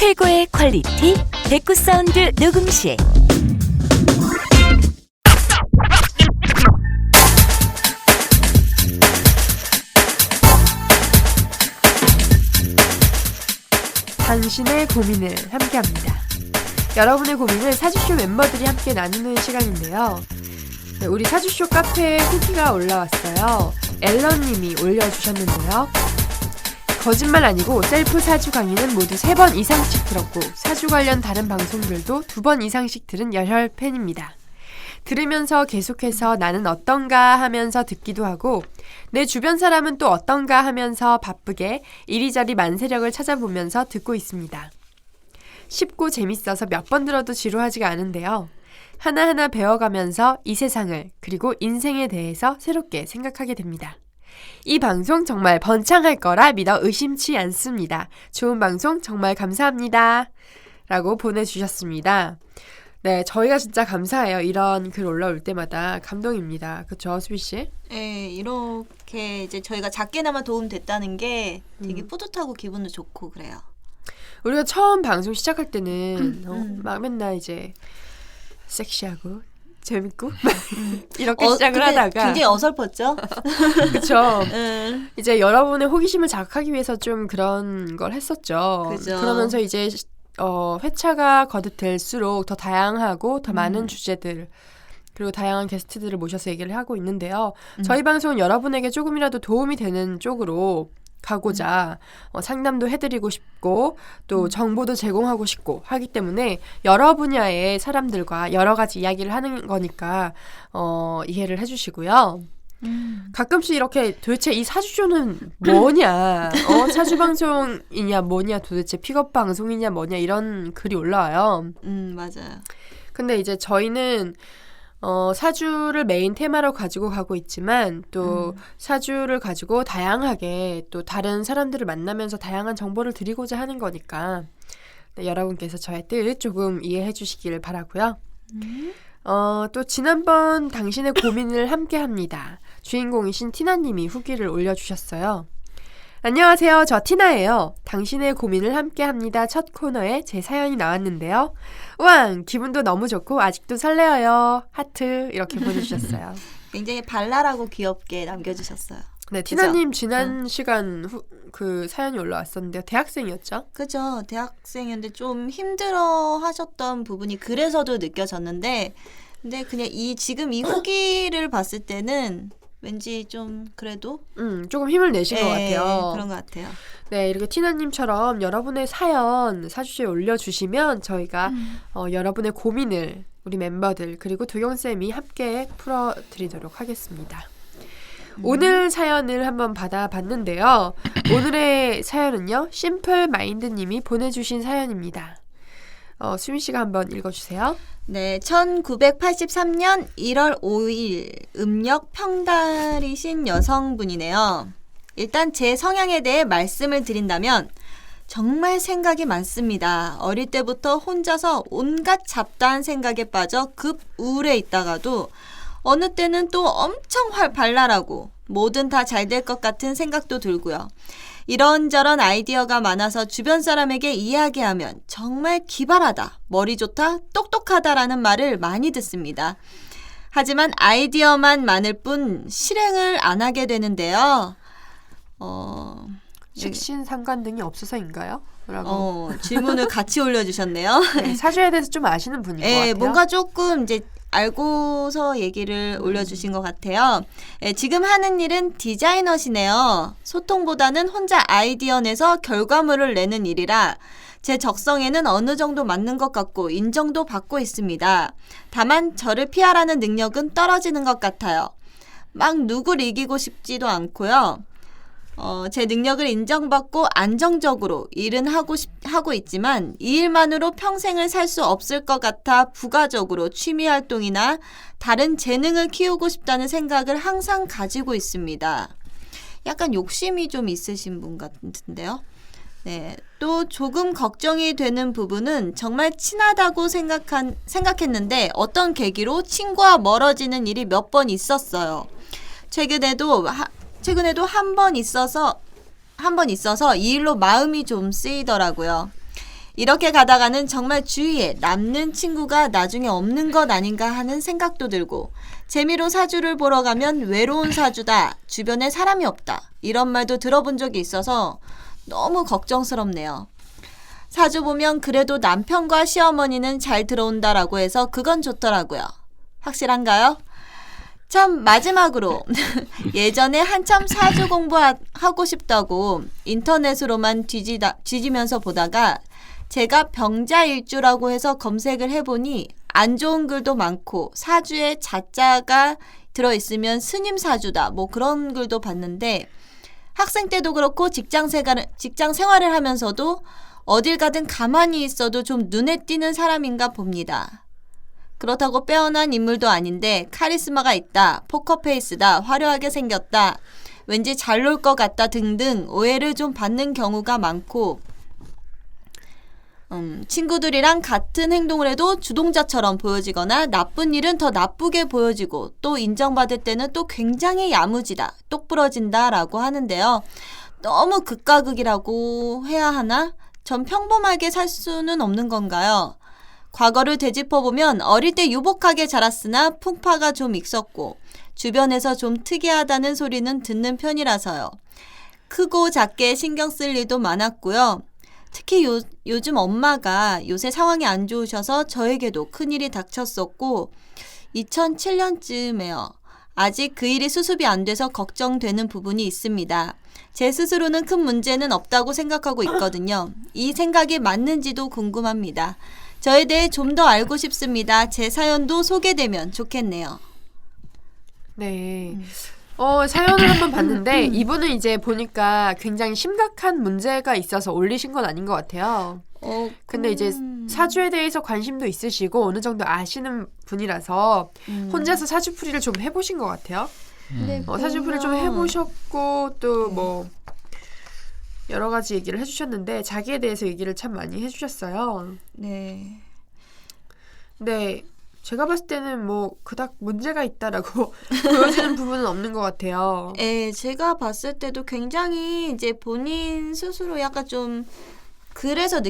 최고의 퀄리티 백구 사운드 녹음실. 당신의 고민을 함께합니다. 여러분의 고민을 사주쇼 멤버들이 함께 나누는 시간인데요. 네, 우리 사주쇼 카페에 후기가 올라왔어요. 앨런님이 올려주셨는데요. 거짓말 아니고 셀프 사주 강의는 모두 3번 이상씩 들었고 사주 관련 다른 방송들도 2번 이상씩 들은 열혈 팬입니다. 들으면서 계속해서 나는 어떤가 하면서 듣기도 하고 내 주변 사람은 또 어떤가 하면서 바쁘게 이리저리 만세력을 찾아보면서 듣고 있습니다. 쉽고 재밌어서 몇 번 들어도 지루하지가 않은데요. 하나하나 배워가면서 이 세상을 그리고 인생에 대해서 새롭게 생각하게 됩니다. 이 방송 정말 번창할 거라 믿어 의심치 않습니다. 좋은 방송 정말 감사합니다. 라고 보내주셨습니다. 네, 저희가 진짜 감사해요. 이런 글 올라올 때마다 감동입니다. 그쵸, 수비씨? 네, 이렇게 이제 저희가 작게나마 도움 됐다는 게 되게 뿌듯하고 기분도 좋고 그래요. 우리가 처음 방송 시작할 때는 막 맨날 이제 섹시하고 재밌고 이렇게 시작을 하다가 굉장히 어설펐죠? 그쵸. 이제 여러분의 호기심을 자극하기 위해서 좀 그런 걸 했었죠. 그죠. 그러면서 이제 회차가 거듭될수록 더 다양하고 더 많은 주제들 그리고 다양한 게스트들을 모셔서 얘기를 하고 있는데요. 저희 방송은 여러분에게 조금이라도 도움이 되는 쪽으로 가고자 상담도 해드리고 싶고 또 정보도 제공하고 싶고 하기 때문에 여러 분야의 사람들과 여러 가지 이야기를 하는 거니까 이해를 해주시고요. 가끔씩 이렇게 도대체 이 사주쇼는 뭐냐 사주방송이냐 뭐냐 도대체 픽업 방송이냐 뭐냐 이런 글이 올라와요. 맞아요. 근데 이제 저희는 사주를 메인 테마로 가지고 가고 있지만 또 사주를 가지고 다양하게 또 다른 사람들을 만나면서 다양한 정보를 드리고자 하는 거니까 네, 여러분께서 저의 뜻 조금 이해해 주시길 바라고요. 또 지난번 당신의 고민을 함께합니다. 주인공이신 티나님이 후기를 올려주셨어요. 안녕하세요. 저 티나예요. 당신의 고민을 함께합니다. 첫 코너에 제 사연이 나왔는데요. 우왕! 기분도 너무 좋고 아직도 설레어요. 하트 이렇게 보내주셨어요. 굉장히 발랄하고 귀엽게 남겨주셨어요. 네, 티나님 지난 시간 그 사연이 올라왔었는데요. 대학생이었죠? 그죠. 대학생이었는데 좀 힘들어 하셨던 부분이 그래서도 느껴졌는데 근데 그냥 지금 이 후기를 봤을 때는 왠지 좀 그래도 조금 힘을 내신 것 같아요. 그런 것 같아요. 네, 이렇게 티나님처럼 여러분의 사연 사주쇼에 올려주시면 저희가 여러분의 고민을 우리 멤버들 그리고 도경쌤이 함께 풀어드리도록 하겠습니다. 오늘 사연을 한번 받아봤는데요. 오늘의 사연은요. 심플마인드님이 보내주신 사연입니다. 수민씨가 한번 읽어주세요. 네, 1983년 1월 5일 음력 평달이신 여성분이네요. 일단 제 성향에 대해 말씀을 드린다면 정말 생각이 많습니다. 어릴 때부터 혼자서 온갖 잡다한 생각에 빠져 급 우울해 있다가도 어느 때는 또 엄청 발랄하고 뭐든 다 잘 될 것 같은 생각도 들고요. 이런저런 아이디어가 많아서 주변 사람에게 이야기하면 정말 기발하다, 머리 좋다, 똑똑하다라는 말을 많이 듣습니다. 하지만 아이디어만 많을 뿐 실행을 안 하게 되는데요. 식신상관 등이 없어서인가요? 라고 질문을 같이 올려주셨네요. 네, 사주에 대해서 좀 아시는 분인 것 같아요. 뭔가 조금 이제 알고서 얘기를 올려주신 것 같아요. 지금 하는 일은 디자이너시네요. 소통보다는 혼자 아이디어 내서 결과물을 내는 일이라 제 적성에는 어느 정도 맞는 것 같고 인정도 받고 있습니다. 다만 저를 피하라는 능력은 떨어지는 것 같아요. 막 누굴 이기고 싶지도 않고요. 제 능력을 인정받고 안정적으로 일은 하고 있지만 이 일만으로 평생을 살 수 없을 것 같아 부가적으로 취미활동이나 다른 재능을 키우고 싶다는 생각을 항상 가지고 있습니다. 약간 욕심이 좀 있으신 분 같은데요. 네, 또 조금 걱정이 되는 부분은 정말 친하다고 생각했는데 어떤 계기로 친구와 멀어지는 일이 몇 번 있었어요. 최근에도 한 번 있어서 이 일로 마음이 좀 쓰이더라고요. 이렇게 가다가는 정말 주위에 남는 친구가 나중에 없는 것 아닌가 하는 생각도 들고 재미로 사주를 보러 가면 외로운 사주다, 주변에 사람이 없다 이런 말도 들어본 적이 있어서 너무 걱정스럽네요. 사주 보면 그래도 남편과 시어머니는 잘 들어온다라고 해서 그건 좋더라고요. 확실한가요? 참 마지막으로 예전에 한참 사주 공부하고 싶다고 인터넷으로만 뒤지면서 보다가 제가 병자일주라고 해서 검색을 해보니 안 좋은 글도 많고 사주에 자자가 들어있으면 스님 사주다 뭐 그런 글도 봤는데 학생 때도 그렇고 직장 생활을 하면서도 어딜 가든 가만히 있어도 좀 눈에 띄는 사람인가 봅니다. 그렇다고 빼어난 인물도 아닌데 카리스마가 있다, 포커페이스다, 화려하게 생겼다, 왠지 잘 놀 것 같다 등등 오해를 좀 받는 경우가 많고 친구들이랑 같은 행동을 해도 주동자처럼 보여지거나 나쁜 일은 더 나쁘게 보여지고 또 인정받을 때는 또 굉장히 야무지다, 똑부러진다 라고 하는데요. 너무 극과 극이라고 해야 하나? 전 평범하게 살 수는 없는 건가요? 과거를 되짚어보면 어릴 때 유복하게 자랐으나 풍파가 좀 있었고 주변에서 좀 특이하다는 소리는 듣는 편이라서요. 크고 작게 신경 쓸 일도 많았고요. 특히 요즘 엄마가 요새 상황이 안 좋으셔서 저에게도 큰일이 닥쳤었고 2007년쯤에요. 아직 그 일이 수습이 안 돼서 걱정되는 부분이 있습니다. 제 스스로는 큰 문제는 없다고 생각하고 있거든요. 이 생각이 맞는지도 궁금합니다. 저에 대해 좀 더 알고 싶습니다. 제 사연도 소개되면 좋겠네요. 네. 사연을 한번 봤는데 이분은 이제 보니까 굉장히 심각한 문제가 있어서 올리신 건 아닌 것 같아요. 근데 이제 사주에 대해서 관심도 있으시고 어느 정도 아시는 분이라서 혼자서 사주풀이를 좀 해보신 것 같아요. 사주풀이를 좀 해보셨고 또 뭐 여러 가지 얘기를 해주셨는데 자기에 대해서 얘기를 참 많이 해주셨어요. 네. 네. 제가 봤을 때는 뭐 그닥 문제가 있다라고 보여지는 부분은 없는 것 같아요. 네, 제가 봤을 때도 굉장히 이제 본인 스스로 약간 좀 그래서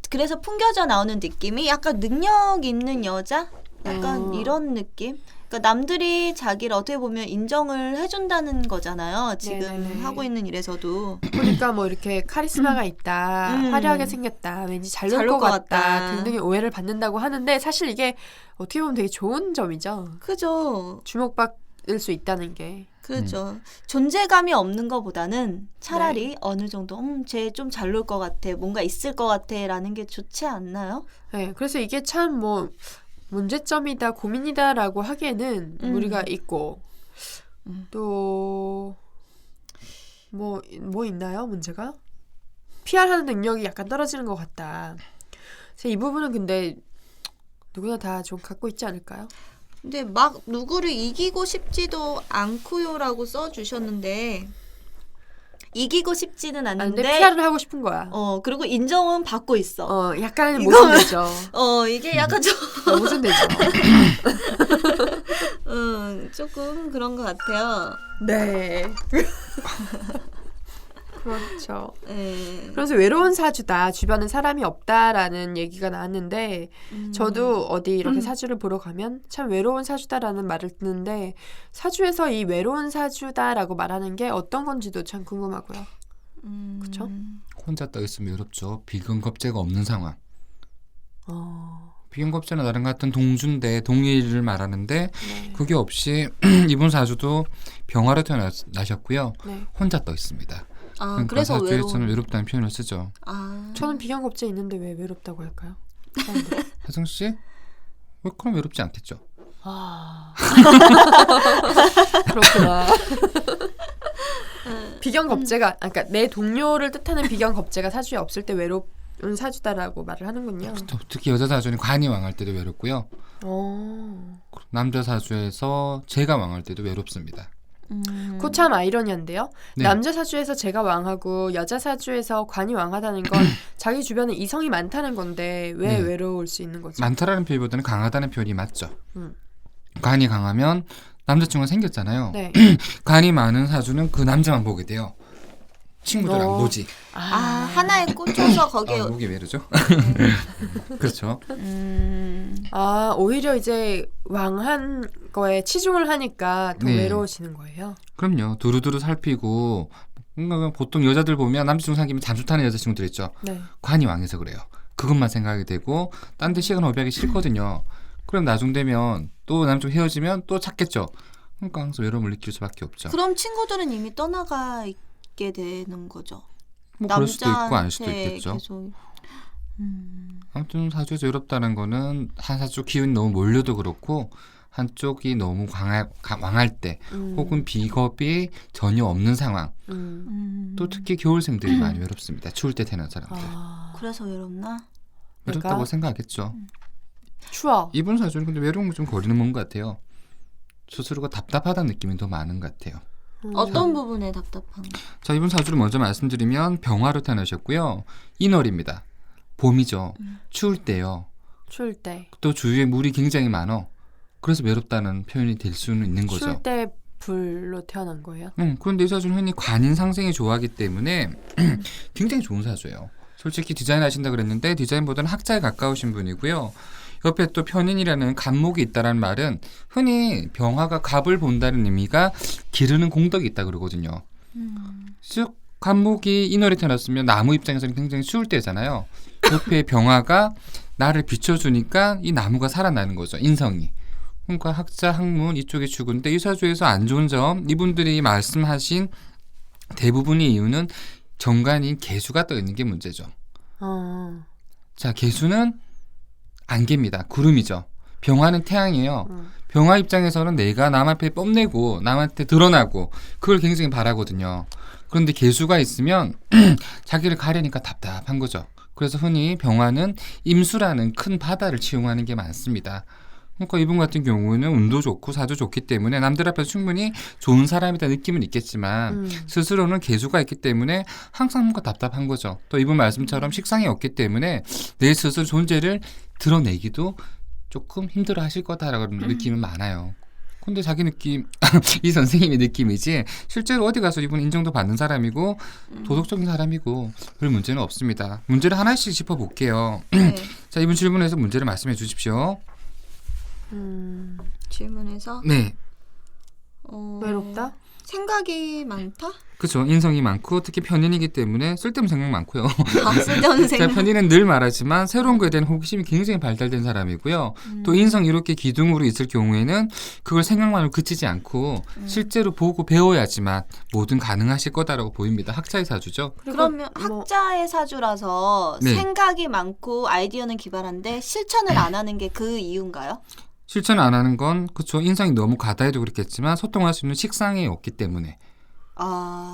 그래서 풍겨져 나오는 느낌이 약간 능력 있는 여자? 약간 이런 느낌? 그러니까 남들이 자기를 어떻게 보면 인정을 해준다는 거잖아요. 지금 네네네. 하고 있는 일에서도. 보니까 뭐 이렇게 카리스마가 있다, 화려하게 생겼다, 왠지 잘 놀 것 같다 등등의 오해를 받는다고 하는데 사실 이게 어떻게 보면 되게 좋은 점이죠. 그죠. 주목받을 수 있다는 게. 그죠. 존재감이 없는 것보다는 차라리 어느 정도 쟤 좀 잘 놀 것 같아, 뭔가 있을 것 같아 라는 게 좋지 않나요? 네, 그래서 이게 참 뭐 문제점이다, 고민이다라고 하기에는 무리가 있고 또 뭐 있나요? 문제가? PR하는 능력이 약간 떨어지는 것 같다. 그래서 이 부분은 근데 누구나 다 좀 갖고 있지 않을까요? 근데 막 누구를 이기고 싶지도 않고요라고 써주셨는데 이기고 싶지는 않는데 근데 PR을 하고 싶은 거야. 그리고 인정은 받고 있어. 약간 모순되죠. 이게 약간 좀 모순되죠. 조금 그런 것 같아요. 네. 그렇죠. 네. 그래서 외로운 사주다, 주변에 사람이 없다라는 얘기가 나왔는데 저도 어디 이렇게 사주를 보러 가면 참 외로운 사주다라는 말을 듣는데 사주에서 이 외로운 사주다라고 말하는 게 어떤 건지도 참 궁금하고요. 그렇죠? 혼자 떠 있으면 외롭죠. 비근겁제가 없는 상황. 비근겁제는 나랑 같은 동주인데 동일을 말하는데 네. 그게 없이 이분 사주도 병화로 태어나셨고요. 네. 혼자 떠 있습니다. 그러니까 그래서 사주에서는 외롭다는 표현을 쓰죠. 저는 비견겁제 있는데 왜 외롭다고 할까요? 혜성 씨? 그럼 외롭지 않겠죠. 그렇구나. 비견겁제가 그러니까 내 동료를 뜻하는 비견겁제가 사주에 없을 때 외로운 사주다라고 말을 하는군요. 특히 여자 사주는 관이 왕할 때도 외롭고요. 남자 사주에서 제가 왕할 때도 외롭습니다. 그거 참 아이러니한데요. 네. 남자 사주에서 제가 왕하고 여자 사주에서 관이 왕하다는 건 자기 주변에 이성이 많다는 건데 왜 네. 외로울 수 있는 거죠? 많다라는 표현보다는 강하다는 표현이 맞죠. 관이 강하면 남자친구가 생겼잖아요. 네. 관이 많은 사주는 그 남자만 보게 돼요. 친구들 안 보지. 하나에 꽂혀서 거기에 목이 왜 이러죠? 그렇죠. 오히려 이제 왕한 거에 치중을 하니까 더 네. 외로워지는 거예요. 그럼요. 두루두루 살피고 뭔가 보통 여자들 보면 남자친구 사귀면 잠수 타는 여자친구들 있죠. 네. 관이 왕해서 그래요. 그것만 생각이 되고 딴 데 시간 허비하기 싫거든요. 그럼 나중 되면 또 남자친구 헤어지면 또 찾겠죠. 그러니까 항상 외로움을 느낄 수밖에 없죠. 그럼 친구들은 이미 떠나가 있게 되는 거죠. 뭐 그럴 수도 있고 아닐 수도 남자한테 있겠죠. 계속. 아무튼 사주에서 외롭다는 거는 한 사주 기운이 너무 몰려도 그렇고 한쪽이 너무 왕할 때 혹은 비겁이 전혀 없는 상황 또 특히 겨울생들이 많이 외롭습니다. 추울 때 태어난 사람들. 그래서 외롭나? 외롭다고 내가? 생각하겠죠. 추워. 이분 사주는 근데 외로움을 좀 거리는 것 같아요. 스스로가 답답하다는 느낌이 더 많은 것 같아요. 어떤 부분에 답답한 거? 자, 이분 사주를 먼저 말씀드리면 병화로 태어나셨고요. 인월입니다. 봄이죠. 추울 때요. 추울 때. 또 주위에 물이 굉장히 많어. 그래서 외롭다는 표현이 될 수는 있는 거죠. 추울 때 불로 태어난 거예요? 그런데 이 사주는 흔히 관인 상생이 좋아하기 때문에 굉장히 좋은 사주예요. 솔직히 디자인 하신다 그랬는데 디자인보다는 학자에 가까우신 분이고요. 옆에 또 편인이라는 간목이 있다는 말은 흔히 병화가 갑을 본다는 의미가 기르는 공덕이 있다 그러거든요. 즉 간목이 인월에 태어났으면 나무 입장에서는 굉장히 추울 때잖아요. 옆에 병화가 나를 비춰주니까 이 나무가 살아나는 거죠. 인성이. 그러니까 학자, 학문 이쪽에 죽은데 이 사주에서 안 좋은 점 이분들이 말씀하신 대부분의 이유는 정관인 개수가 떠 있는 게 문제죠. 자, 개수는 안개입니다. 구름이죠. 병화는 태양이에요. 병화 입장에서는 내가 남 앞에 뽐내고 남한테 드러나고 그걸 굉장히 바라거든요. 그런데 개수가 있으면 자기를 가리니까 답답한 거죠. 그래서 흔히 병화는 임수라는 큰 바다를 치용하는 게 많습니다. 그러니까 이분 같은 경우는 운도 좋고 사주 좋기 때문에 남들 앞에서 충분히 좋은 사람이다 느낌은 있겠지만 스스로는 개수가 있기 때문에 항상 뭔가 답답한 거죠. 또 이분 말씀처럼 식상이 없기 때문에 내 스스로 존재를 드러내기도 조금 힘들어 하실 거다라는 느낌은 많아요. 근데 자기 느낌, 이 선생님의 느낌이지 실제로 어디 가서 이분 인정도 받는 사람이고 도덕적인 사람이고 별 문제는 없습니다. 문제를 하나씩 짚어볼게요. 네. 자, 이분 질문에서 문제를 말씀해 주십시오. 질문에서 네. 외롭다? 생각이 많다? 그렇죠. 인성이 많고 특히 편인이기 때문에 쓸데없는 생각 많고요. 쓸데없는 자, 생각. 편인은 늘 말하지만 새로운 거에 대한 호기심이 굉장히 발달된 사람이고요. 또 인성이 이렇게 기둥으로 있을 경우에는 그걸 생각만으로 그치지 않고 실제로 보고 배워야지만 뭐든 가능하실 거다라고 보입니다. 학자의 사주죠. 그러면 학자의 사주라서 네. 생각이 많고 아이디어는 기발한데 실천을 안 하는 게 그 이유인가요? 실천 안 하는 건 그렇죠. 인성이 너무 과다해도 그렇겠지만 소통할 수 있는 식상이 없기 때문에.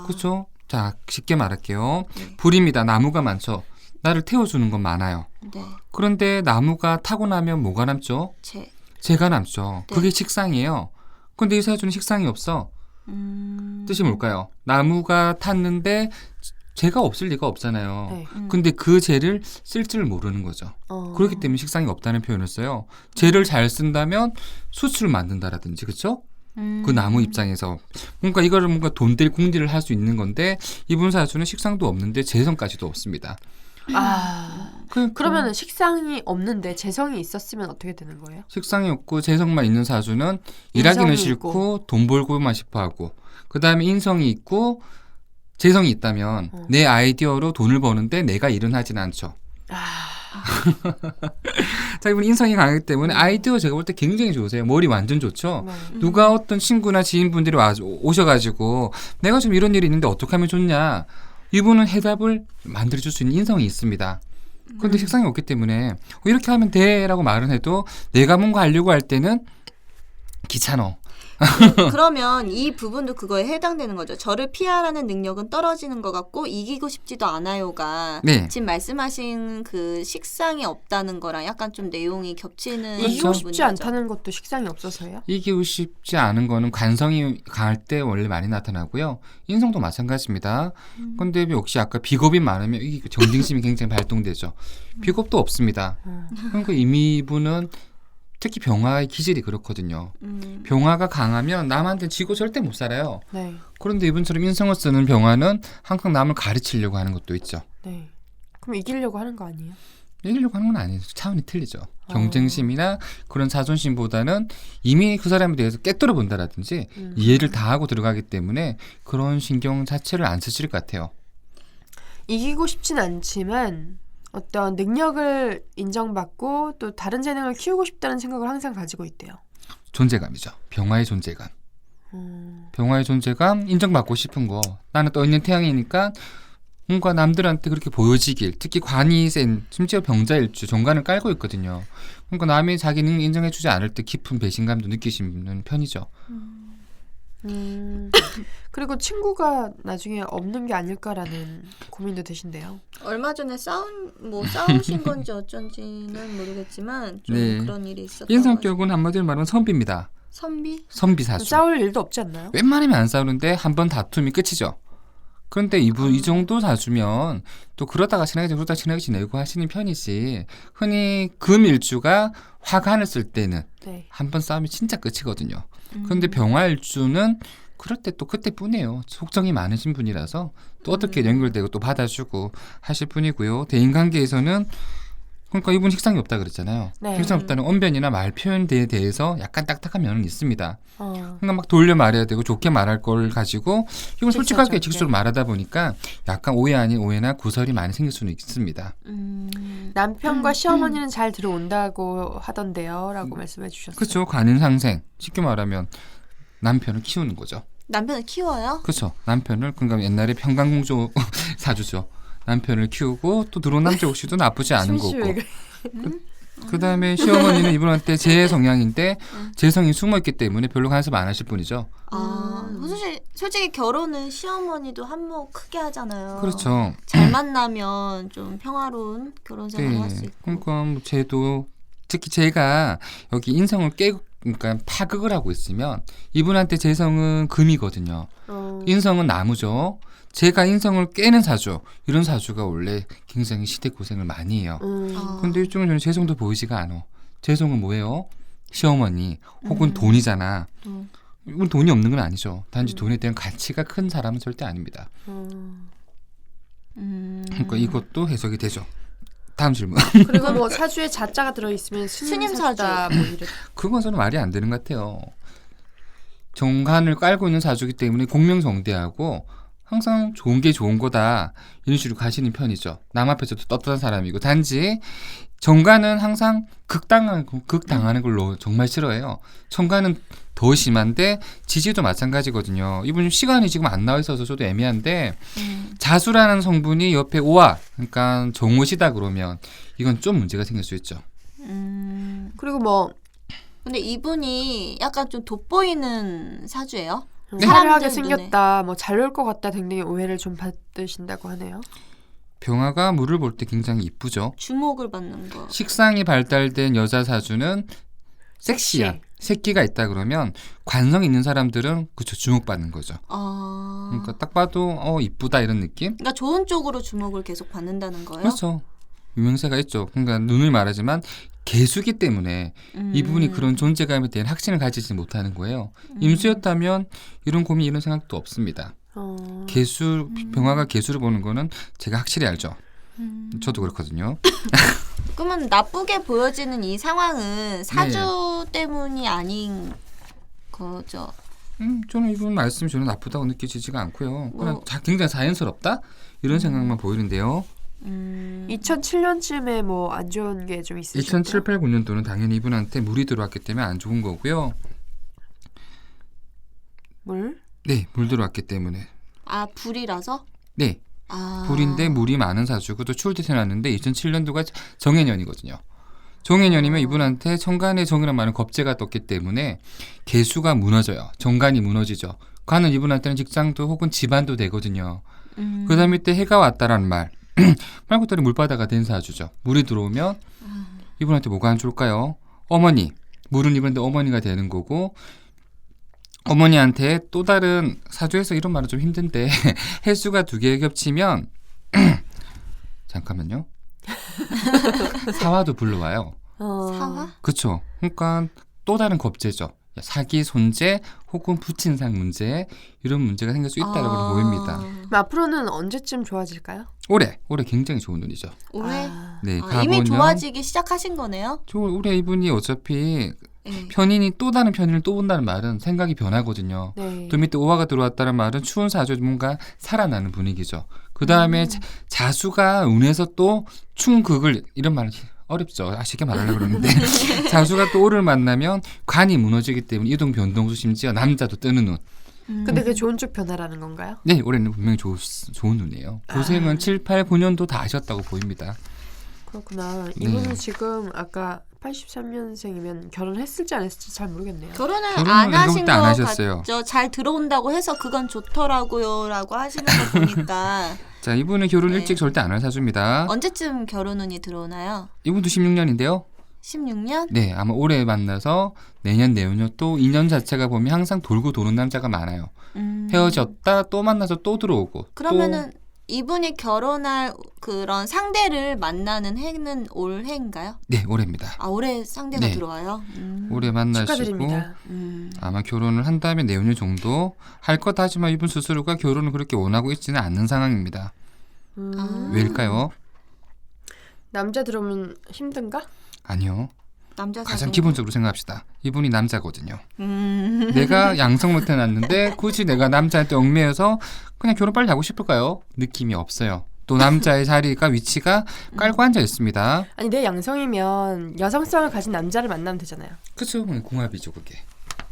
그렇죠. 자, 쉽게 말할게요. 네. 불입니다. 나무가 많죠. 나를 태워주는 건 많아요. 네. 그런데 나무가 타고 나면 뭐가 남죠? 재가 남죠. 네. 그게 식상이에요. 근데 이 사주는 식상이 없어. 뜻이 뭘까요? 나무가 탔는데 재가 없을 리가 없잖아요. 네. 근데 그 재를 쓸 줄 모르는 거죠. 그렇기 때문에 식상이 없다는 표현을 써요. 재를 잘 쓴다면 수출을 만든다라든지, 그렇죠? 그 나무 입장에서 뭔가 이거를 뭔가 돈들 궁리를 할 수 있는 건데 이분 사주는 식상도 없는데 재성까지도 없습니다. 그러면은 식상이 없는데 재성이 있었으면 어떻게 되는 거예요? 식상이 없고 재성만 있는 사주는 일하기는 인성이 싫고 있고. 돈 벌고만 싶어하고 그 다음에 인성이 있고 재성이 있다면 내 아이디어로 돈을 버는데 내가 일은 하진 않죠. 자, 이분 인성이 강하기 때문에 아이디어 제가 볼 때 굉장히 좋으세요. 머리 완전 좋죠. 누가 어떤 친구나 지인분들이 오셔가지고 내가 좀 이런 일이 있는데 어떻게 하면 좋냐, 이분은 해답을 만들어줄 수 있는 인성이 있습니다. 그런데 식상이 없기 때문에 이렇게 하면 돼 라고 말은 해도 내가 뭔가 하려고 할 때는 귀찮아. 그러면 이 부분도 그거에 해당되는 거죠. 저를 피하라는 능력은 떨어지는 것 같고 이기고 싶지도 않아요가 네. 지금 말씀하신 그 식상이 없다는 거랑 약간 좀 내용이 겹치는 이기고 싶지 부분이죠. 않다는 것도 식상이 없어서요? 이기고 싶지 않은 거는 관성이 강할 때 원래 많이 나타나고요. 인성도 마찬가지입니다. 근데 역시 아까 비겁이 많으면 이게 정ದಿಂ심이 굉장히 발동되죠. 비겁도 없습니다. 그러니까 이미 이분은 특히 병화의 기질이 그렇거든요. 병화가 강하면 남한테 지고 절대 못 살아요. 네. 그런데 이분처럼 인성을 쓰는 병화는 항상 남을 가르치려고 하는 것도 있죠. 네. 그럼 이기려고 하는 거 아니에요? 이기려고 하는 건 아니에요. 차원이 틀리죠. 경쟁심이나 그런 자존심보다는 이미 그 사람에 대해서 깨뚫어 본다라든지 이해를 다 하고 들어가기 때문에 그런 신경 자체를 안 쓰실 것 같아요. 이기고 싶진 않지만 어떤 능력을 인정받고 또 다른 재능을 키우고 싶다는 생각을 항상 가지고 있대요. 존재감이죠. 병화의 존재감. 병화의 존재감 인정받고 싶은 거. 나는 떠 있는 태양이니까 뭔가 남들한테 그렇게 보여지길. 특히 관이 센 심지어 병자일주 정관을 깔고 있거든요. 그러니까 남이 자기 능력 인정해주지 않을 때 깊은 배신감도 느끼시는 편이죠. 그리고 친구가 나중에 없는 게 아닐까라는 고민도 되신대요. 얼마 전에 싸우신 건지 어쩐지는 모르겠지만 좀 네. 그런 일이 있었던 인성격은 한마디로 말하면 선비입니다. 선비? 선비사주. 싸울 일도 없지 않나요? 웬만하면 안 싸우는데 한 번 다툼이 끝이죠. 그런데 이 정도 사주면 또 그러다가 친하게 지내고 하시는 편이지. 흔히 금일주가 화간을 쓸 때는 네. 한 번 싸우면 진짜 끝이거든요. 그런데 병화일주는 그럴 때 또 그때뿐이에요. 속정이 많으신 분이라서 또 어떻게 연결되고 또 받아주고 하실 분이고요. 대인관계에서는 그러니까 이분 식상이 없다 그랬잖아요. 네. 식상 없다는 언변이나 말 표현에 대해서 약간 딱딱한 면은 있습니다. 어. 그러니까 막 돌려 말해야 되고 좋게 말할 걸 가지고 이건 솔직하게 직설적이게. 직수로 말하다 보니까 약간 오해 아닌 오해나 구설이 많이 생길 수는 있습니다. 남편과 시어머니는 잘 들어온다고 하던데요 라고 말씀해 주셨어요. 그렇죠. 관인상생. 쉽게 말하면 남편을 키우는 거죠. 남편을 키워요? 그렇죠. 남편을 그러니까 옛날에 평강공주 사주죠. 남편을 키우고 또 들어온 남자 혹시도 나쁘지 않은 거고. 그다음에 시어머니는 이분한테 제 성향인데 제 성이 숨어있기 때문에 별로 간섭 안 하실 분이죠. 솔직히 결혼은 시어머니도 한몫 크게 하잖아요. 그렇죠. 잘 만나면 좀 평화로운 결혼 생활을 할 수 있고. 그러니까 뭐 쟤도 특히 제가 여기 인성을 그러니까 파극을 하고 있으면 이분한테 제 성은 금이거든요. 인성은 나무죠. 제가 인성을 깨는 사주, 이런 사주가 원래 굉장히 시대 고생을 많이 해요. 근데 이쪽은 저는 재성도 보이지가 않아. 재성은 뭐예요? 시어머니 혹은 돈이잖아. 이건 돈이 없는 건 아니죠. 단지 돈에 대한 가치가 큰 사람은 절대 아닙니다. 그러니까 이것도 해석이 되죠. 다음 질문. 그리고 뭐 사주에 자자가 들어있으면 스님 사주다 뭐 이런. 그건 저는 말이 안 되는 것 같아요. 정관을 깔고 있는 사주기 때문에 공명정대하고 항상 좋은 게 좋은 거다 이런 식으로 가시는 편이죠. 남 앞에서도 떳떳한 사람이고 단지 정관은 항상 극당하는 걸로 정말 싫어해요. 정관은 더 심한데 지지도 마찬가지거든요. 이분 시간이 지금 안 나와 있어서 저도 애매한데 자수라는 성분이 옆에 오화 그러니까 정오시다 그러면 이건 좀 문제가 생길 수 있죠. 그리고 뭐 근데 이분이 약간 좀 돋보이는 사주예요? 화려하게 사람들 생겼다, 뭐 잘 놀 것 같다 등등의 오해를 좀 받으신다고 하네요. 병화가 물을 볼 때 굉장히 이쁘죠. 주목을 받는 거. 식상이 발달된 여자 사주는 섹시한 새끼가 있다 그러면 관성 있는 사람들은 그쵸 주목받는 거죠. 그러니까 딱 봐도 이쁘다 이런 느낌. 그러니까 좋은 쪽으로 주목을 계속 받는다는 거예요? 그렇죠. 유명세가 있죠. 그러니까 눈을 말하지만 개수기 때문에 이분이 그런 존재감에 대한 확신을 가지지 못하는 거예요. 임수였다면 이런 고민 이런 생각도 없습니다. 개수 병화가 개수를 보는 거는 제가 확실히 알죠. 저도 그렇거든요. 그러면 나쁘게 보여지는 이 상황은 사주 때문이 아닌 거죠? 저는 이분 말씀이 저는 나쁘다고 느껴지지가 않고요. 그냥 굉장히 자연스럽다 이런 생각만 보이는데요. 2007년쯤에 뭐 안 좋은 게 좀 있으시죠? 2007, 8, 9년도는 당연히 이분한테 물이 들어왔기 때문에 안 좋은 거고요. 물? 네, 물 들어왔기 때문에. 불이라서? 네. 불인데 물이 많은 사주고 또 추울 때 태어났는데 2007년도가 정해년이거든요. 정해년이면 이분한테 천간에 정이란 말은 겁재가 떴기 때문에 개수가 무너져요. 정관이 무너지죠. 관은 이분한테는 직장도 혹은 집안도 되거든요. 그 다음에 때 해가 왔다라는 말 말 그대로 물바다가 된 사주죠. 물이 들어오면 이분한테 뭐가 안 좋을까요? 어머니. 물은 이분한테 어머니가 되는 거고 어머니한테 또 다른 사주에서 이런 말은 좀 힘든데 횟수가 2개 겹치면 잠깐만요. 사화도 불러와요. 사화? 그렇죠. 그러니까 또 다른 겁제죠. 사기, 손재 혹은 부친상 문제 이런 문제가 생길 수 있다고 보입니다. 그럼 앞으로는 언제쯤 좋아질까요? 올해 굉장히 좋은 운이죠. 올해 네, 이미 가보면 좋아지기 시작하신 거네요. 올해 이분이 어차피 네. 편인이 또 다른 편인을 또 본다는 말은 생각이 변하거든요. 네. 또 밑에 오화가 들어왔다는 말은 추운 사주 뭔가 살아나는 분위기죠. 그 다음에 자수가 운에서 또 충극을 이런 말은 어렵죠. 쉽게 말하려고 그러는데 자수가 또 오를 만나면 관이 무너지기 때문에 이동 변동수 심지어 남자도 뜨는 눈. 근데 그게 좋은 쪽 변화라는 건가요? 네, 올해는 분명히 좋은 눈이에요. 고생은 7, 8, 9년도 다 하셨다고 보입니다. 그렇구나. 네. 이분은 지금 아까 83년생이면 결혼했을지 안 했을지 잘 모르겠네요. 결혼을 결혼은 안 내가 하신 볼때 안 것 하셨어요. 같죠. 잘 들어온다고 해서 그건 좋더라고요라고 하시는 거 보니까 자, 이분은 결혼 네. 일찍 절대 안 할 사주입니다. 언제쯤 결혼운이 들어오나요? 이분도 16년인데요. 16년? 네, 아마 올해 만나서 내년 또 2년 자체가 보면 항상 돌고 도는 남자가 많아요. 헤어졌다 또 만나서 또 들어오고. 그러면은 이분이 결혼할 그런 상대를 만나는 해는 올해인가요? 네, 올해입니다. 올해 상대가 네. 들어와요? 올해 만나시고 축하드립니다. 아마 결혼을 한 다음에 내년 정도 할 것 하지만 이분 스스로가 결혼을 그렇게 원하고 있지는 않는 상황입니다. 왜일까요? 남자 들어오면 힘든가? 아니요. 남자 가장 사정. 기본적으로 생각합시다. 이분이 남자거든요. 음. 내가 양성을 태어났는데 굳이 내가 남자한테 얽매여서 그냥 결혼 빨리 하고 싶을까요? 느낌이 없어요. 또 남자의 자리가 위치가 깔고 앉아 있습니다. 아니 내 양성이면 여성성을 가진 남자를 만나면 되잖아요. 그쵸? 궁합이죠 그게.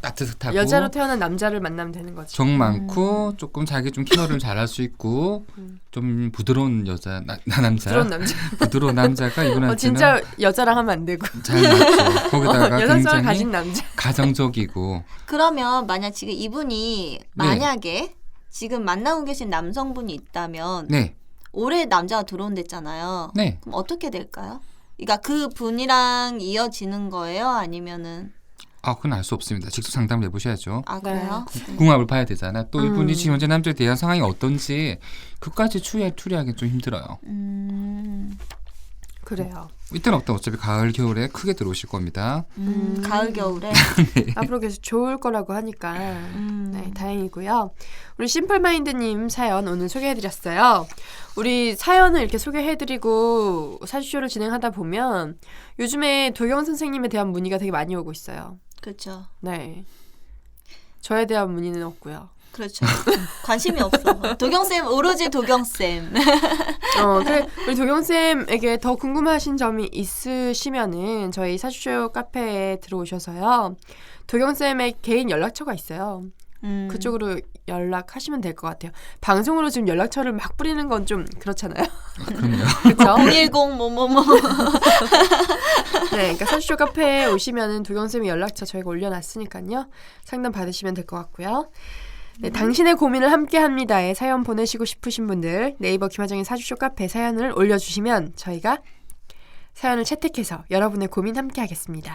따뜻하고 여자로 태어난 남자를 만나면 되는 거지. 정 많고 조금 자기 좀 케어를 잘할 수 있고 좀 부드러운 여자 남자 부드러운 남자. 부드러운 남자가 이분한테는 진짜 여자랑 하면 안 되고. 잘 맞죠. 거기다가 여성성을 굉장히 가진 남자. 가정적이고 그러면 만약 지금 이분이 만약에 지금 만나고 계신 남성분이 있다면 네, 올해 남자가 들어온댔잖아요. 네. 그럼 어떻게 될까요? 그러니까 그 분이랑 이어지는 거예요? 아니면은 그건 알 수 없습니다. 직접 상담을 해보셔야죠. 그래요? 궁합을 봐야 되잖아. 또 이분이 지금 현재 남자에 대한 상황이 어떤지 그까지 추리하기 좀 힘들어요. 그래요. 이때는 어차피 가을 겨울에 크게 들어오실 겁니다. 가을 겨울에 앞으로 계속 좋을 거라고 하니까 네, 다행이고요. 우리 심플마인드님 사연 오늘 소개해드렸어요. 우리 사연을 이렇게 소개해드리고 사주쇼를 진행하다 보면 요즘에 도경 선생님에 대한 문의가 되게 많이 오고 있어요. 그렇죠. 네, 저에 대한 문의는 없고요. 그렇죠. 관심이 없어. 도경쌤 오로지 도경쌤. 그래, 우리 도경쌤에게 더 궁금하신 점이 있으시면은 저희 사주쇼 카페에 들어오셔서요. 도경쌤의 개인 연락처가 있어요. 그쪽으로 연락하시면 될 것 같아요. 방송으로 지금 연락처를 막 뿌리는 건 좀 그렇잖아요. 그럼요. 그렇죠? 010 뭐뭐뭐. 네, 그러니까 사주쇼 카페에 오시면은 도경쌤의 연락처 저희가 올려놨으니까요. 상담 받으시면 될 것 같고요. 네, 당신의 고민을 함께합니다에 사연 보내시고 싶으신 분들 네이버 김하정의 사주쇼 카페 사연을 올려주시면 저희가 사연을 채택해서 여러분의 고민 함께하겠습니다.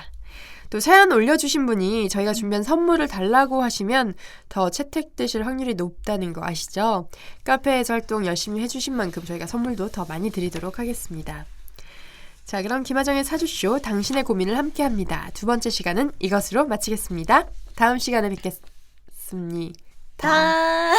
또 사연 올려주신 분이 저희가 준비한 선물을 달라고 하시면 더 채택되실 확률이 높다는 거 아시죠? 카페에서 활동 열심히 해주신 만큼 저희가 선물도 더 많이 드리도록 하겠습니다. 자, 그럼 김하정의 사주쇼 당신의 고민을 함께합니다. 두 번째 시간은 이것으로 마치겠습니다. 다음 시간에 뵙겠습니다. 다.